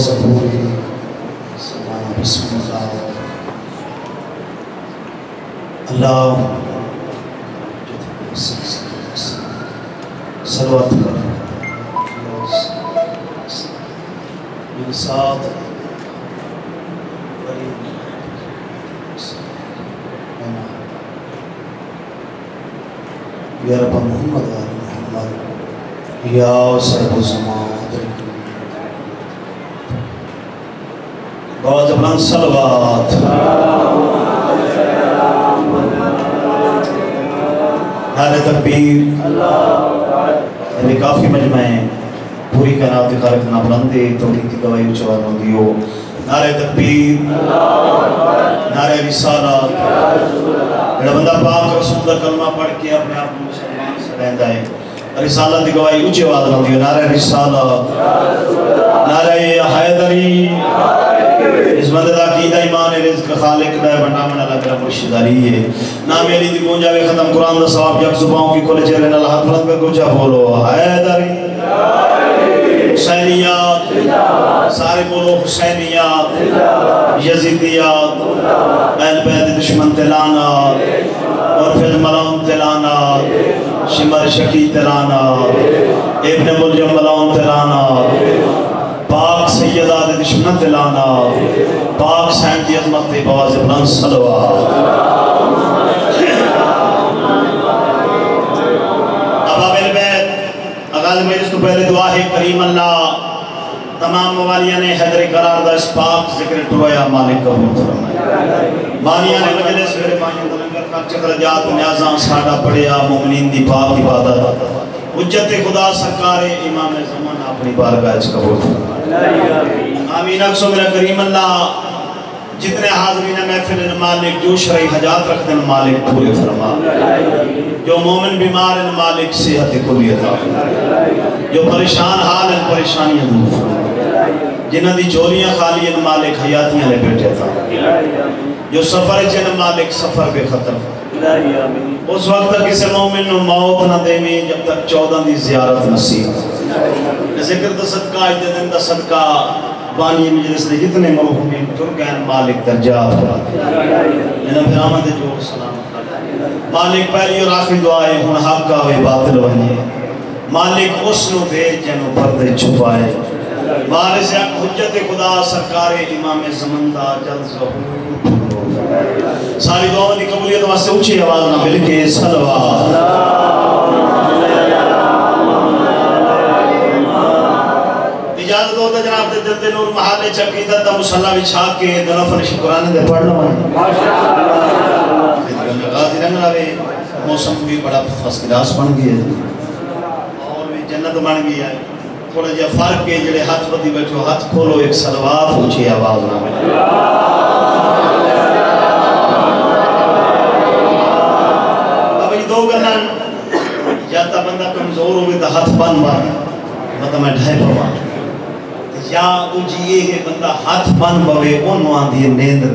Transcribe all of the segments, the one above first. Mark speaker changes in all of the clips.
Speaker 1: صبوری بسم اللہ اللہ صلوات کر میرے ساتھ یا رب محمد آل محمد یا صاحب الزمان بہت بلند صلوات نعرہ تکبیر کافی مجمعیں پوری کائنات کے خالق نہ بلندے توحید کی گواہی اچھوار ہوندیو نعرہ تکبیر نعرہ رسالات جڑا بندہ پاک رسول کا کلمہ پڑھ کے اپنے آپ مسلمان سے رہندا ہے رسالت کی گواہی اچھی آواز ہوندی ہے نعرہ رسالت نعرہ حیدری اس بندے دا عقیدہ ایمان رزق خالق دا بننا من اللہ کا مرشداری ہے نام علی دی گونجا وے ختم قرآن دا ثواب یک زبانوں کی کھلے چہرے نال ہاتھ بلند کر گونجا بولو حیدری حسینیات سارے بولو حسینیات یزیدیات اہل بیت دشمن تلانات اور پھر ملون تلانات شمر شکی تلانات ابن ملجم ملون تلانات پاک سیدات دشمن تلانات پاک سینتی عظمت بواز بلند صلوات اباب البیت اغاز میرے تو پہلے دعا ہے کریم اللہ تمام موالیان حیدر قرار دا اس پاک ذکر ٹرویا مالک قبول فرمائے مانیان مجلس میرے پانچوں دلنگر خاک چکر جات نیازاں ساڑھا پڑیا مومنین دی پاک عبادت حجت خدا سرکار امام زمان اپنی بارگاہ اس قبول فرمائے آمین اکسو میرا کریم اللہ جتنے حاضرین محفل مالک جو شرعی حجات رکھ دن مالک پورے فرما جو مومن بیمار ان مالک صحت کلیت جو پریشان حال ان پریشانیاں دور فرما جنہ دی چوریاں خالی ان مالک حیاتیاں لے بیٹھے تھا جو سفر جن مالک سفر بے ختم اس وقت تک اسے مومن نو موت نہ دے میں جب تک 14 دی زیارت نصیب ذکر دا صدقہ اجدن دا صدقہ بانی مجلس نے جتنے مرحومین ترکین مالک درجات جنہ پھر آمد جو سلامت مالک پہلی اور آخری دعائے ہن حق کا ہوئے باطل ہوئے مالک اس نو دے جنو پردے چھپائے مالک سے حجت خدا سرکار امام زمن دا جلد ظہور ساری دعاوں دی قبولیت واسطے اونچی آواز نہ مل کے صلوات اجازت ہوتا جناب دے جلد نور محالے چقیدت دا مسلح بچھا کے دنفن شکرانے دے پڑھنا ہے غازی رنگ رہے موسم بھی بڑا فسکلاس بن گیا ہے اور بھی جنت بن گیا ہے تھوڑا جا فرق کے جڑے ہاتھ بدی بیٹھو ہاتھ کھولو ایک صلوات اونچی آواز نہ مل دو گرنان یا تا بندہ کمزور ہوئے تا ہاتھ بن بان مطلب میں ڈھائی پوا یا اجی یہ ہے بندہ ہاتھ بن بوے انہوں آن دیئے نیندر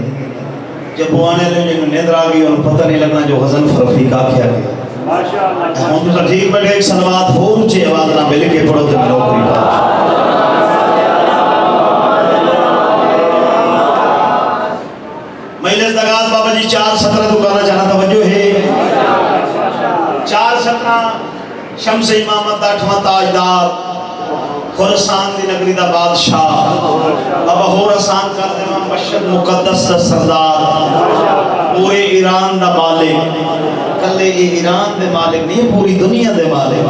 Speaker 1: جب وہ آنے لیں جنہوں نیندر آگئی انہوں پتہ نہیں لگنا جو غزن فرفیق آکھیا گیا ہم تو ٹھیک بیٹھے ایک صلوات ہو اونچی آواز نہ مل کے پڑھو تے ملو پوری بات مجلس دگاز بابا جی 4:17 تو کہنا چاہنا توجہ ہے 4:17 شمس امامت دا 8واں تاجدار خراسان دی نگری دا بادشاہ بابا خراسان کر دے مشہد مقدس دا سردار پورے ایران دا مالک کلے ایران دے مالک نہیں پوری دنیا دے مالک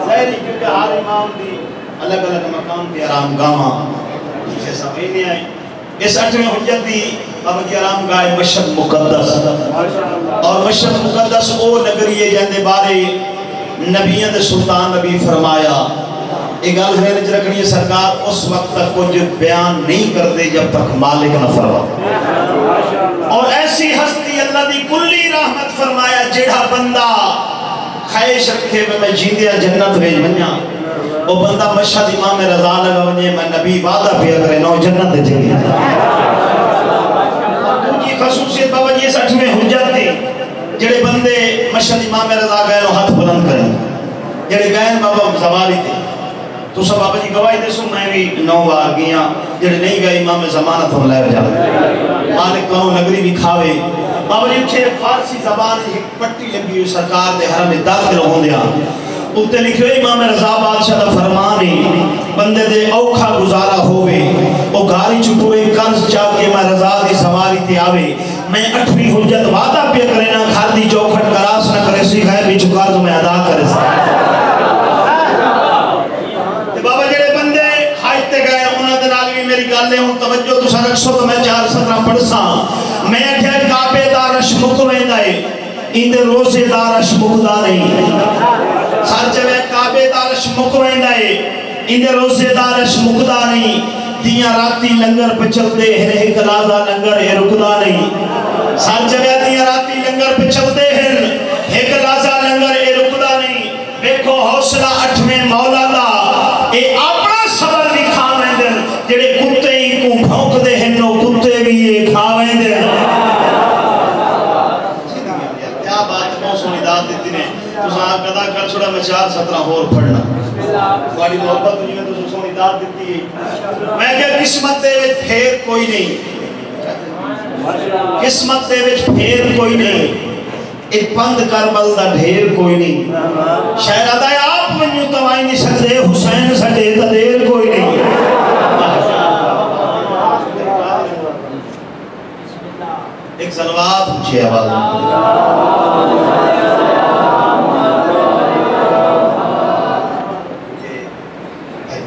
Speaker 1: ظاہری کیونکہ ہر امام دی الگ الگ مقام دی آرام گاہاں اسے سمجھنے آئے اس 8ویں حجت دی بابا جی آرام گاہ مشہد مقدس اور مشہد مقدس او نگریے جاندے بارے نبیان دے سلطان نبی فرمایا ایک گل ذہن چ رکھنی ہے سرکار اس وقت تک کچھ بیان نہیں کرتے جب تک مالک نہ فرما اور ایسی ہستی اللہ دی کلی رحمت فرمایا جیڑا بندہ خواہش رکھے میں جیندیا جنت ویج منیا وہ بندہ مشہد امام رضا لگا ونجے میں نبی وعدہ پیا کرے نو جنت دے جگہ دوسری خصوصیت بابا جی 8ویں حجت تھی جڑے بندے مشہد امام رضا گئے ہاتھ بلند کریں جڑے گئے بابا زوالی تھے تو سب بابا جی گواہی دے سن میں بھی 9 بار گیا جڑے نہیں گئے امام زمانت ہم لے جا مالک تو نگری بھی کھاوے بابا جی چھے فارسی زبان ایک پٹی لگی ہوئی سرکار دے حرم داخل ہوں دیا اُتے لکھے امام رضا بادشاہ دا فرمانی بندے دے اوکھا گزارا ہوئے او گاری چپورے قرض چاہ کے میں رضا دی سواری تے آوے میں 8ویں حجت وعدہ پہ کرے نا گھر دی چوکھٹ کراس نہ کرے سی غیر بھی چکار تو میں ادا کرے سی بابا جڑے بندے حج تے گئے انہاں دے نال بھی میری گل ہے ہن توجہ تساں رکھو تو میں 4 سطرہ پڑھ ساں میں کہ کعبے دا رش مک ویندا ہے ایندے روزے دا رش مکدا نہیں سر جوے کعبے دا رش مک ویندا ہے ایندے روزے دا رش مکدا نہیں دیاں راتی لنگر پہ چلدے ہیں ایک لازا لنگر اے رکدا نہیں سر جوے دیاں راتی لنگر پہ چلدے ہیں ایک لازا لنگر اے رکدا نہیں دیکھو حوصلہ 8ویں مولا دا اے اپنا صبر بھی کھاویں دن جڑے کتے ہی کو بھونک دے ہیں نو کتے بھی یہ کھاویں دن کیا بات ہے سونی داد دیتی نے تو صاحب قدا کر چھوڑا میں 4 سطرہ اور پڑھنا بڑی محبت تجھے میں تو سونی داد دیتی ہے میں کہ قسمت دے وچ پھیر کوئی نہیں قسمت دے وچ پھیر کوئی نہیں ایک پند کربل دا ڈھیر کوئی نہیں شہزادہ آپ منیو توائی نہیں سکتے حسین سجے دا دیر کوئی نہیں ایک صلوات پوچھے آواز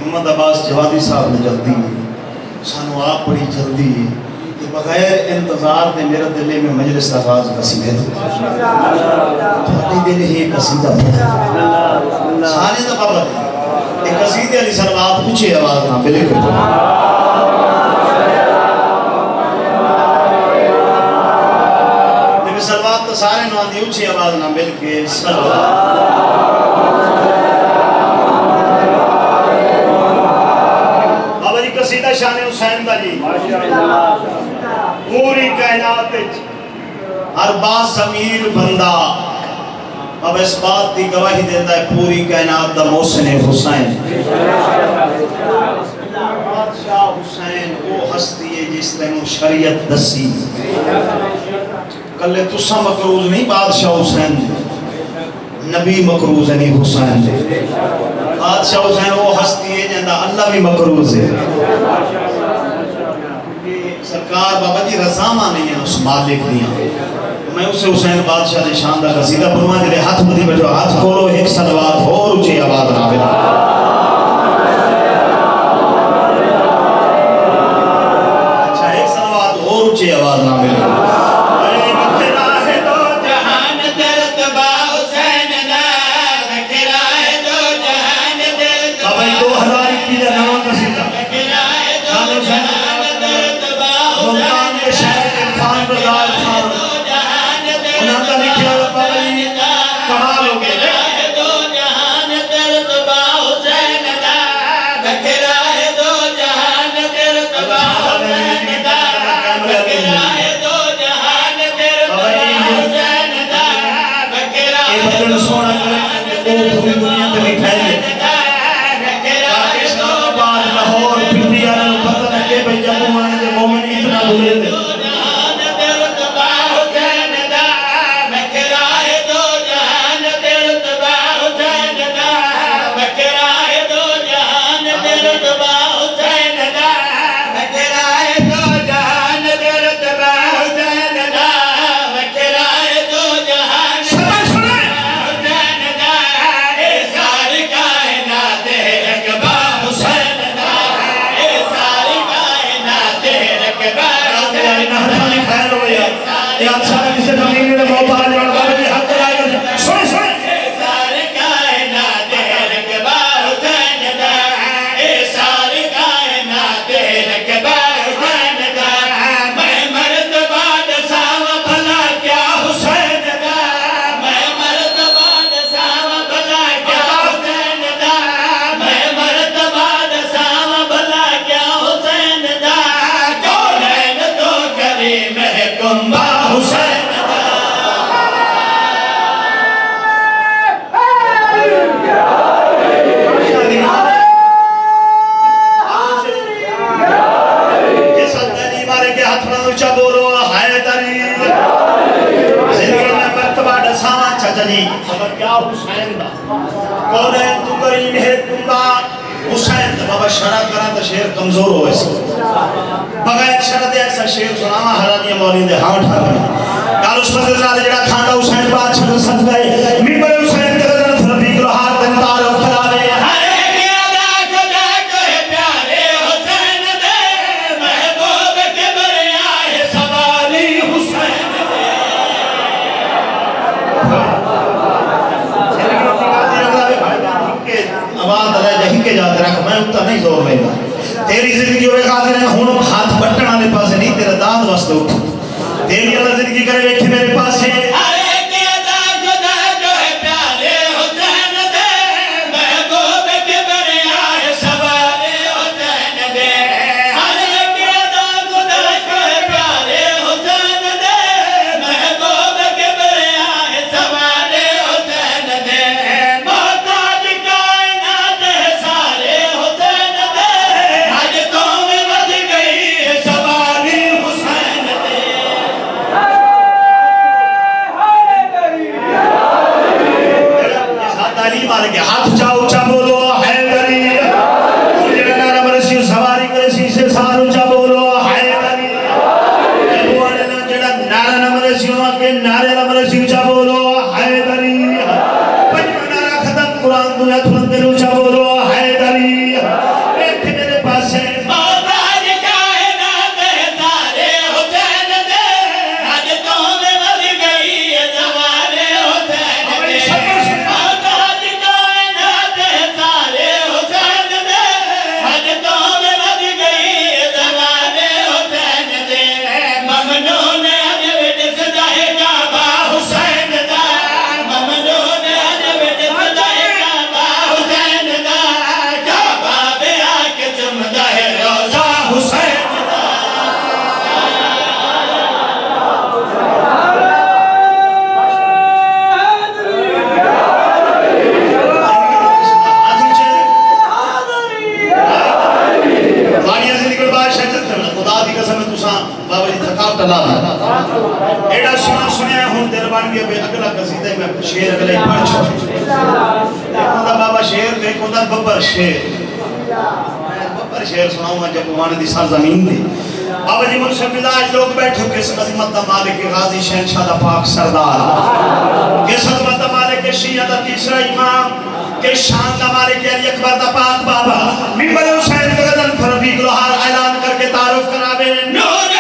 Speaker 1: محمد عباس جوادی صاحب نے جلدی سانو آپ بڑی جلدی کہ بغیر انتظار دے میرا دلے میں مجلس آغاز قصیدے تھے تھوڑی دل ہی قصیدہ پڑھا سانے دا بابا دے ایک قصیدے علی صلوات پوچھے آواز نہ بلے کے پڑھا نبی صلوات تو سارے نوان دی اچھی آواز نہ بل کے صلوات قصیدہ شان حسین دا جی پوری کائنات ہر باس امیر بندہ اب اس بات دی گواہی دیتا ہے پوری کائنات دا محسن حسین بادشاہ حسین وہ ہستی ہے جس نے شریعت دسی کلے تسا مقروض نہیں بادشاہ حسین نبی مقروض نہیں حسین بادشاہ حسین وہ ہستی ہے جہاں اللہ بھی مقروض ہے سرکار بابا جی رضامہ نہیں ہے اس مالک نہیں میں اسے حسین بادشاہ نے شاندہ قصیدہ پڑھوا جلے ہاتھ بدھی بیٹھو ہاتھ کھولو ایک صلوات اور اچھی آواز نہ بلا اچھا ایک صلوات اور اچھی آواز نہ بلا مالک ہاتھ میں اونچا بولو حیدری زندگی میں مرتبہ ڈساواں چچا جی خبر کیا حسین دا کون ہے تو کریم ہے تم کا حسین دا بابا شرع کرا تو شیر کمزور ہو ایسا بغیر شرع دے ایسا شیر سناما حرانی مولی دے ہاں اٹھا گئے کال اس پر دے جڑا کھانا حسین بات چھتا سن گئے ممبر حسین کے دن فربیق رو ہاتھ دن تعارف کراوے کے جاتے رکھ میں اتنا نہیں زور لے گا تیری زندگی ہوئے خاطر ہے ہونوں ہاتھ بٹن آنے پاس ہے نہیں تیرا داد واسطہ اٹھ تیری اللہ زندگی کرے بیٹھے میرے پاس ہے شیر سناؤں گا جب وہاں دی سرزمین تھی بابا جی منصف مزاج لوگ بیٹھو کس عظمت دا مالک غازی شہنشاہ دا پاک سردار کس عظمت دا مالک شیعہ دا تیسرا امام کس شان دا مالک علی اکبر دا پاک بابا ممبر حسین کے غزل فربیق لوہار اعلان کر کے تعارف کراوے نور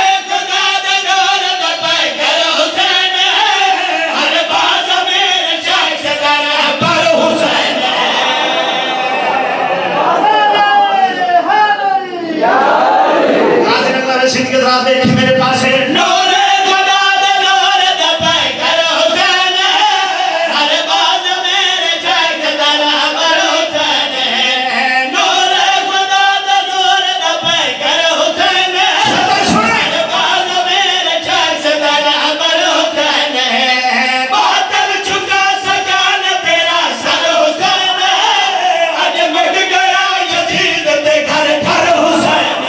Speaker 1: دیکھ میرے پاس ہے نور خدا دے نور دا پائے کر حسین ہر باز میرے چاک درہ پر حسین نور خدا دے نور دا پائے کر حسین ہر باز میرے چاک درہ پر حسین باطل چکا سکان تیرا سر حسین اج مٹ گیا یزید دے گھر گھر حسین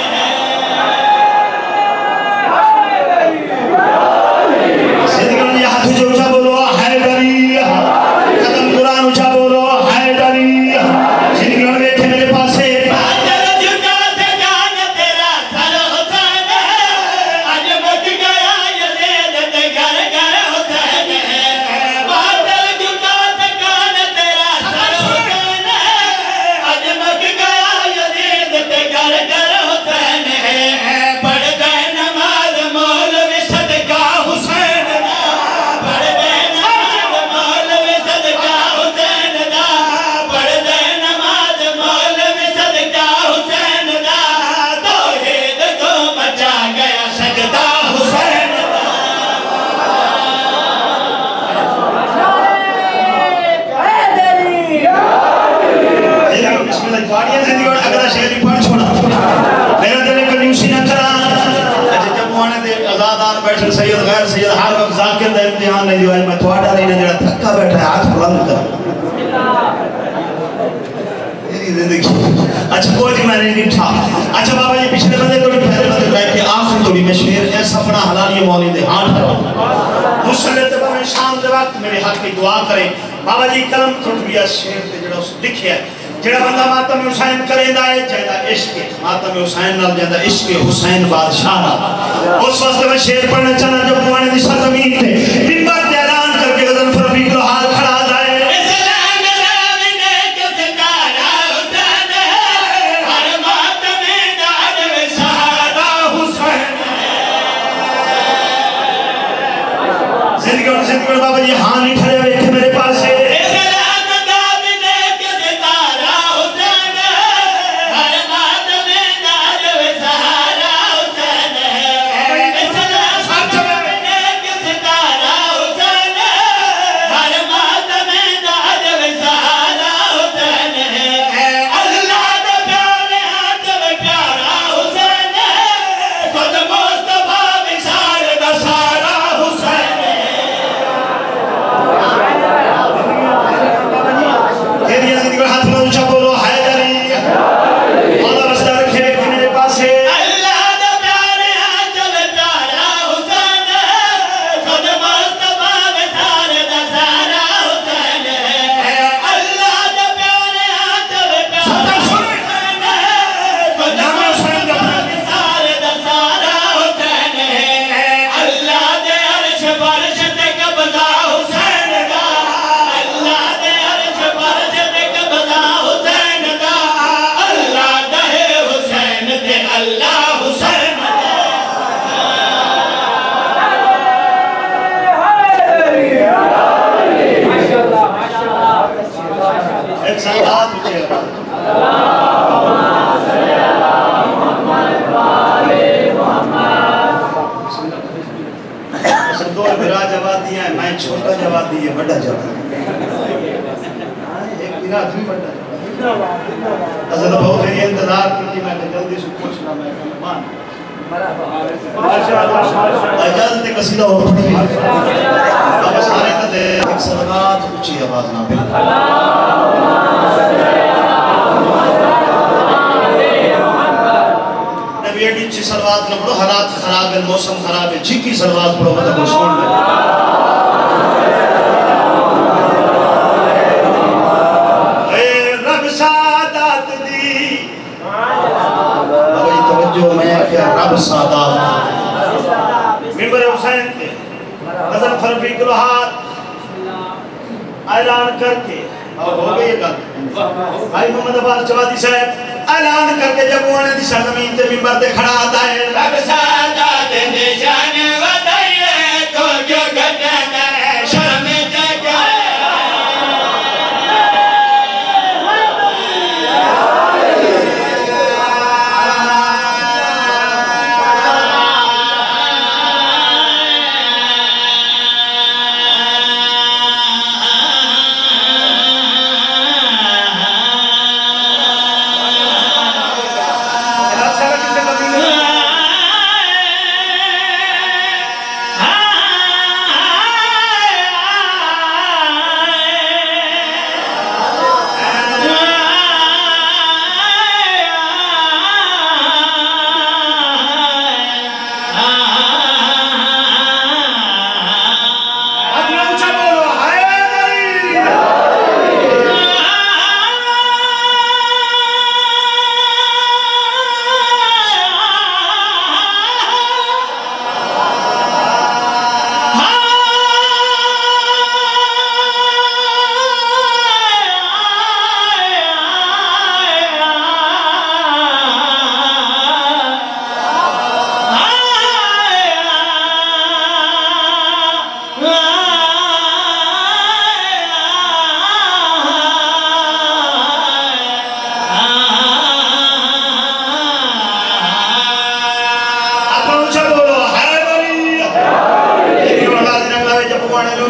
Speaker 1: سید غیر سید ہر وقت ذاکر دا امتحان نہیں دیوائی میں تھوڑا لینے جڑا تھکا بیٹھا ہے ہاتھ بلند کر میری زندگی اچھا کوئی نہیں میں نے نہیں تھا. اچھا بابا جی پچھلے بندے توڑی پہلے بندے رہے کہ آخر توڑی میں شیر ایسا بڑا حلالی مولی دے ہاتھ رہا. مسلح تبا میں شام دے وقت میرے حق کی دعا کریں. بابا جی کلم ٹوٹ گیا شیر تے جڑا اس لکھے ہے. جڑا بندہ ماتم حسین کرے دا ہے جائدہ عشق ماتم حسین نال جائدہ عشق حسین بادشاہ. اس وقت میں شیر پڑھنے چلا جو پوانے دی سرزمین تے منبر تے اعلان کر کے غزل فرفیق لو حال کھڑا دائے. زندگی بابا جی ہاں نہیں ٹھڑے ہوئے تھے میرے پاس ہے. چھوٹا جواب دیئے بڑا جواب ایک دنات بھی بڑا جواب حضرت بہت ہے انتظار کی میں نے جلدی سے پوچھنا میں کلمان اجازت قصیدہ ہو پڑی اب سارے تے ایک صدقات اچھی آواز نہ مل نبی اڈی چی صلوات نہ پڑھو حالات خراب ہے موسم خراب ہے جی کی صلوات پڑھو مطلب وہ سن لے جو میں کہ رب سادات ممبر حسین کے غزل فرفیق الوحاد اعلان کر کے اور ہو گئی یہ گل بھائی محمد عباس جوادی صاحب اعلان کر کے جب وہ نے دی سرزمین تے ممبر تے کھڑا آتا ہے رب سادات نشان ودائیے تو جو گھٹنا ہے شرم جگہ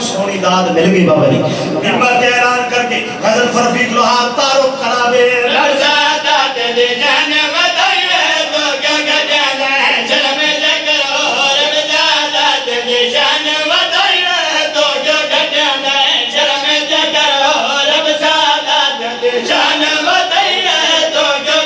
Speaker 1: سونی داد مل گئی بابا جی ممبر تے اعلان کر کے غزل فرفیق لوحاد تعارف کراوے رضادات دے جان ودائیے تو کیا گجانا ہے جلم جگرو رضادات دے جان ودائیے تو کیا گجانا ہے جلم جگرو رضادات دے جان ودائیے تو کیا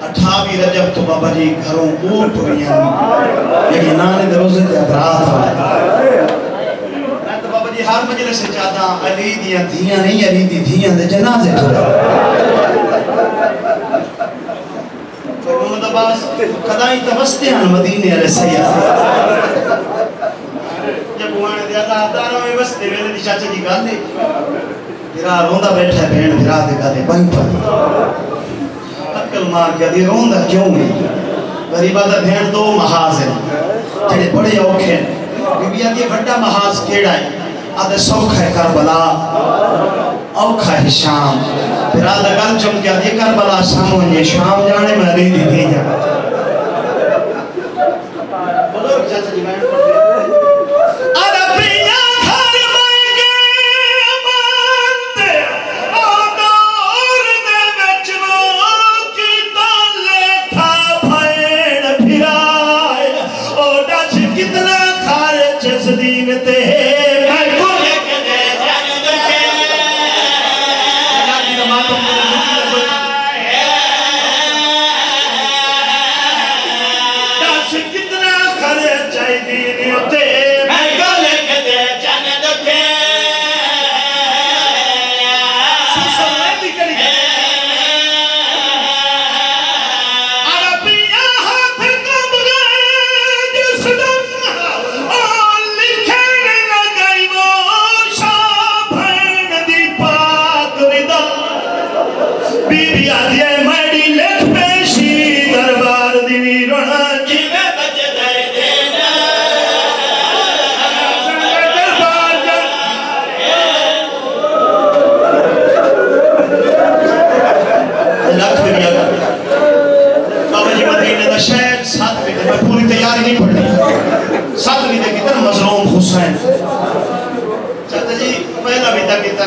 Speaker 1: 28 رجب تو بابا جی گھروں اوٹ ہوئی ہیں یعنی نانے دے روزے تے ابرات ہوئے میں تو بابا جی ہر مجلس سے چاہتا ہوں علی دیاں دھیاں نہیں علی دی دھیاں دے جنازے ٹھرے محمد عباس قدائی توستے ہیں مدینے علیہ سیاح جب وہاں دے اللہ داروں میں وستے ویلے دی چاچا جی گال دے بھرا روندہ بیٹھا ہے بہن بھرا دے گالے بھائی پر اکل مار کیا دی روندہ کیوں گئی غریبہ دا بہن دو محاذ ہیں جڑے بڑے اوکھے ہیں بی بی آدھی بڑا محاذ کیڑا ہے آدھے سوکھا ہے کربلا اوکھا ہے شام پھر آدھا گل چم کیا دی کربلا سامنے شام جانے میں علی دی دی جانا بولو چاچا جی بہن پڑھ دے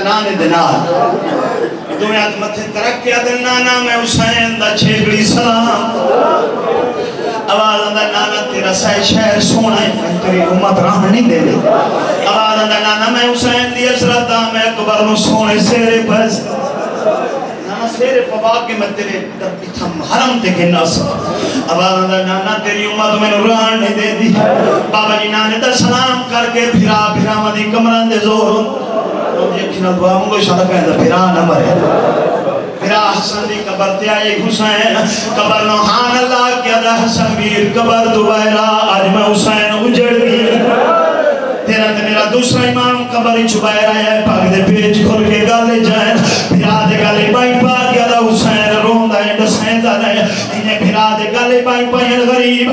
Speaker 1: نانے دنار دنیا متھے ترقی دن نانا میں حسین دا چھیگڑی سلام آواز اندہ نانا تیرا سائے شہر سونا ہے میں تیری امت راہ نہیں دے دے آواز اندہ نانا میں حسین دی اثرت دا میں اکبر نو سونے سیرے پس نانا سیرے پباک کے میں تیرے تھم حرم تے گھنا سا آواز اندہ نانا تیری امت میں نو راہ نہیں دے دی بابا جی نانے دا سلام کر کے پھرا پھرا مدی کمران دے زور یقینا دعا مونگو شاہ کہتا پھرا نہ مرے پھرا حسن دی قبر تے آئے حسین قبر نوحان اللہ کیا دا حسن بیر قبر دوبائرہ آج میں حسین اجڑ گئی تیرا تے میرا دوسرا امام قبر چبائرہ ہے پاک دے پیچ کھل کے گالے جائیں پھرا دے گالے بائی پاک کیا دا حسین روندہ ہے ڈسین دا ہے انہیں پھرا دے گالے بائی پائی غریب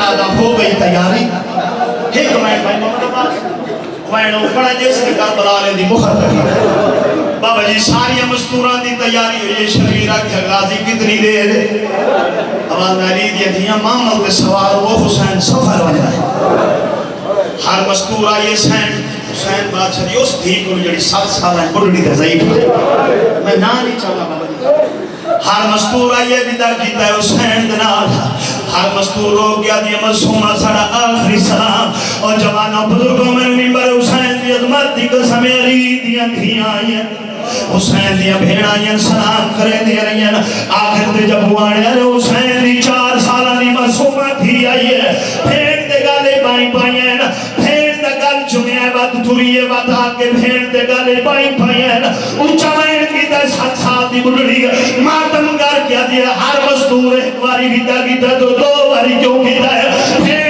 Speaker 1: سیادہ ہو گئی تیاری ایک میں بڑا جیسے کربلا لے دی مخر تھی بابا جی ساری مستوران دی تیاری ہوئی شبیرہ کی غازی کتنی دیر آواز علی دیا دیا مامل کے سوار وہ حسین سفر ہو جائے ہر مستور آئیے حسین بادشاہ دی اس تھی کو جڑی 7 سال ہے بڑھڑی دے ضعیف ہے میں نہ نہیں چاہتا بابا جی ہر مستور آئیے بیدہ کیتا ہے حسین دنال ہر مستور رو گیا دیا مصومہ سڑا آخری سلام اور جوانہ بزرگوں میں ممبر حسین دی عظمت دی قسم علی دیا دھیاں آئیں حسین دیا بھیڑ آئیں سلام کرے دیا رہی ہیں آخر دے جب ہوانے حسین دی 4 سالہ دی مصومہ تھی آئیے پھیڑ دے گالے بائیں پائیں پھیڑ دے گال چمیں بات تھریے بتا کے بھیڑ دے گالے بائی پھائین اچھا وین کی دے 7 سال دی بڑھڑی ماتم کر کیا دیا ہر مستور ایک واری بیتا کی دے تو 2 واری کیوں بیتا ہے